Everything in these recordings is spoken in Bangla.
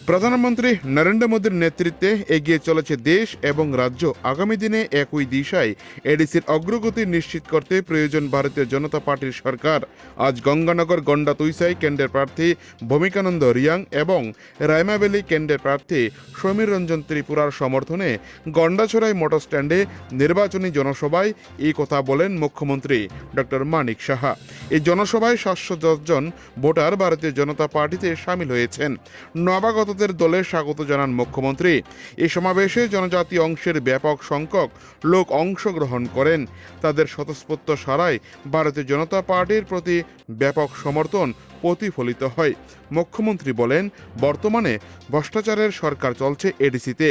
প্রধানমন্ত্রী নরেন্দ্র মোদীর নেতৃত্বে এগিয়ে চলেছে দেশ এবং রাজ্য। আগামী দিনে একই দিশায় এডিসির অগ্রগতি নিশ্চিত করতে প্রয়োজন ভারতীয় জনতা পার্টির সরকার। আজ গঙ্গানগর গন্ডা তুইসাই কেন্দ্রের প্রার্থী ভূমিকানন্দ রিয়াং এবং রায়মাবেলি কেন্দ্রের প্রার্থী সমীর রঞ্জন ত্রিপুরার সমর্থনে গন্ডাছড়াই মোটর স্ট্যান্ডে নির্বাচনী জনসভায় এই কথা বলেন মুখ্যমন্ত্রী ডক্টর মানিক সাহা। এই জনসভায় ৭১০ জন ভোটার ভারতীয় জনতা পার্টিতে সামিল হয়েছেন। নবাগতদের দলে স্বাগত জানান মুখ্যমন্ত্রী। এই সমাবেশে জনজাতি অংশের ব্যাপক সংখ্যক লোক অংশগ্রহণ করেন। তাদের স্বতঃস্ফূর্ত সাড়ায় ভারতীয় জনতা পার্টির প্রতি ব্যাপক সমর্থন প্রতিফলিত হয়। মুখ্যমন্ত্রী বলেন, বর্তমানে ভ্রষ্টাচারের সরকার চলছে এডিসিতে।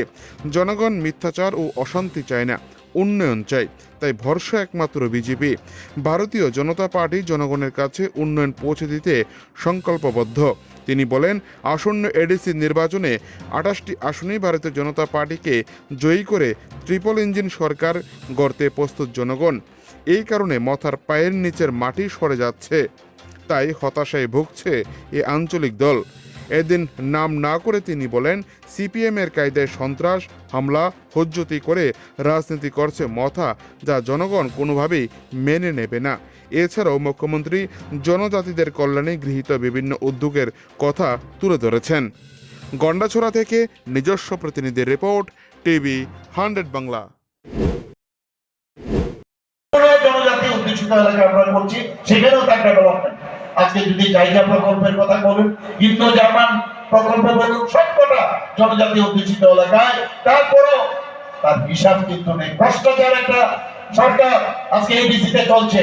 জনগণ মিথ্যাচার ও অশান্তি চায় না, উন্নয়ন চাই। তাই ভরসা একমাত্র বিজেপি। ভারতীয় জনতা পার্টি জনগণের কাছে উন্নয়ন পৌঁছে দিতে সংকল্পবদ্ধ। তিনি বলেন, আসন্ন এডিসি নির্বাচনে ২৮টি আসনেই ভারতীয় জনতা পার্টিকে জয়ী করে ট্রিপল ইঞ্জিন সরকার গড়তে প্রস্তুত জনগণ। এই কারণে মাথার পায়ের নিচের মাটি সরে যাচ্ছে, তাই হতাশায় ভুগছে এই আঞ্চলিক দল। এদিন নাম না করে তিনি বলেন, সিপিএমের কায়দায় সন্ত্রাস, হামলা, হুজ্জতি করে রাজনীতি করছে মথা, যা জনগণ কোনোভাবেই মেনে নেবে না। এছাড়াও মুখ্যমন্ত্রী জনজাতিদের কল্যাণে গৃহীত বিভিন্ন উদ্যোগের কথা তুলে ধরেছেন। গন্ডাছড়া থেকে নিজস্ব প্রতিনিধির রিপোর্ট, টিভি 100 বাংলা। জনজাতি অধ্যুষিত এলাকা আমরা করছি, সেখানেও তার ডেভেলপমেন্ট। আজকে যদি জায়গা প্রকল্পের কথা বলুন, ইন্দো জার্মান প্রকল্প বলুন, সবকটা জনজাতি অধ্যুষিত এলাকায়, তারপরও তার হিসাব কিন্তু নেই। ভ্রষ্টাচার একটা সরকার আজকে এডিসিতে চলছে।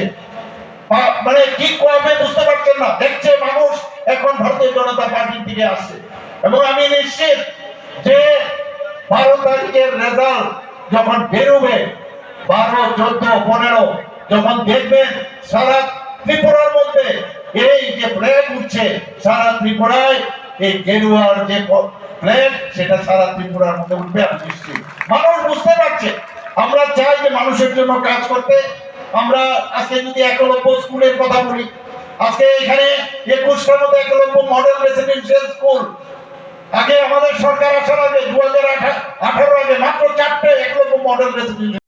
মানে কি করবে বুঝতে পারছেন না। দেখছে মানুষ এখন ভারতীয় জনতা পার্টির দিকে আসছে, এবং আমি নিশ্চিত যে 12 তারিখের রেজাল্ট যখন বেরোবে, 12, 14, 15 যখন দেখবেন সারা ত্রিপুরার মধ্যে এই যে ফ্ল্যাগ উঠছে, সারা ত্রিপুরায় এই গেরুয়ার যে ফ্ল্যাগ, সেটা সারা ত্রিপুরার মধ্যে উঠবে আমি নিশ্চিত। মানুষ বুঝতে পারছে। আমরা চাই যে মানুষের জন্য কাজ করতে। আমরা আজকে যদি একলব্য স্কুলের কথা বলি, আজকে এখানে 21টার মধ্যে একলব্য মডেল রেসিডেন্সিয়াল স্কুল। আগে আমাদের সরকার আসার আগে 2018 আগে মাত্র 4টে একলব্য মডেল রেসিডেন্সিয়াল